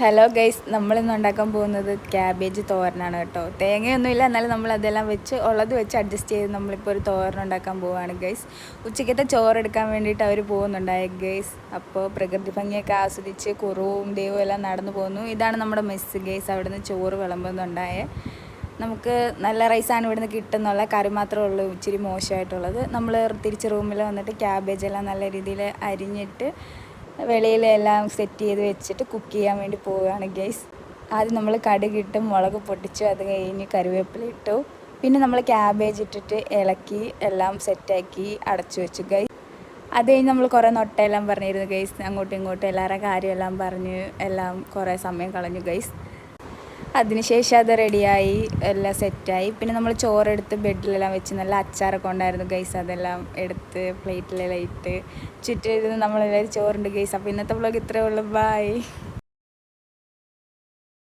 Hello guys, നമ്മളിന്ന് ഉണ്ടാക്കാൻ പോകുന്നത് ക്യാബേജ് തോരനാണ് കേട്ടോ. തേങ്ങയൊന്നുമില്ല, എന്നാലും നമ്മളതെല്ലാം വെച്ച് ഉള്ളത് വെച്ച് അഡ്ജസ്റ്റ് ചെയ്ത് നമ്മളിപ്പോൾ ഒരു തോരൻ ഉണ്ടാക്കാൻ പോവുകയാണ് ഗൈസ്. ഉച്ചയ്ക്കത്തെ ചോറെടുക്കാൻ വേണ്ടിയിട്ട് അവർ പോകുന്നുണ്ടായ ഗൈസ്. അപ്പോൾ പ്രകൃതി ഭംഗിയൊക്കെ ആസ്വദിച്ച് കുറവും ദൈവവും എല്ലാം നടന്നു പോകുന്നു. ഇതാണ് നമ്മുടെ മെസ്സ് ഗൈസ്. അവിടുന്ന് ചോറ് വിളമ്പുന്നുണ്ടായേ. നമുക്ക് നല്ല റൈസാണ് ഇവിടുന്ന് കിട്ടുന്നുള്ള കറി മാത്രമേ ഉള്ളൂ ഇച്ചിരി മോശമായിട്ടുള്ളത്. നമ്മൾ തിരിച്ച് റൂമിൽ വന്നിട്ട് ക്യാബേജെല്ലാം നല്ല രീതിയിൽ അരിഞ്ഞിട്ട് വെളിയിലെല്ലാം സെറ്റ് ചെയ്ത് വെച്ചിട്ട് കുക്ക് ചെയ്യാൻ വേണ്ടി പോവുകയാണ് ഗൈസ്. ആദ്യം നമ്മൾ കടുകിട്ട് മുളക് പൊട്ടിച്ചു, അത് കഴിഞ്ഞ് കറിവേപ്പില ഇട്ടു. പിന്നെ നമ്മൾ ക്യാബേജ് ഇട്ടിട്ട് ഇളക്കി എല്ലാം സെറ്റാക്കി അടച്ചു വെച്ചു ഗൈസ്. അത് കഴിഞ്ഞ് നമ്മൾ കുറേ നൊട്ടയെല്ലാം പറഞ്ഞിരുന്നു ഗൈസ്. അങ്ങോട്ടും ഇങ്ങോട്ടും എല്ലാവരുടെ കാര്യമെല്ലാം പറഞ്ഞ് എല്ലാം കുറേ സമയം കളഞ്ഞു ഗൈസ്. അതിനുശേഷം അത് റെഡിയായി, എല്ലാം സെറ്റായി. പിന്നെ നമ്മൾ ചോറെടുത്ത് ബെഡിലെല്ലാം വെച്ച് നല്ല അച്ചാറൊക്കെ ഉണ്ടായിരുന്നു ഗൈസ്. അതെല്ലാം എടുത്ത് പ്ലേറ്റിലെല്ലാം ഇട്ട് ചുറ്റും ഇരുന്ന് നമ്മളെല്ലാവരും ചോറുണ്ട് ഗൈസ്. അപ്പോൾ ഇന്നത്തെ വ്ളോഗ് ഇത്രയേ ഉള്ളൂ. ബൈ.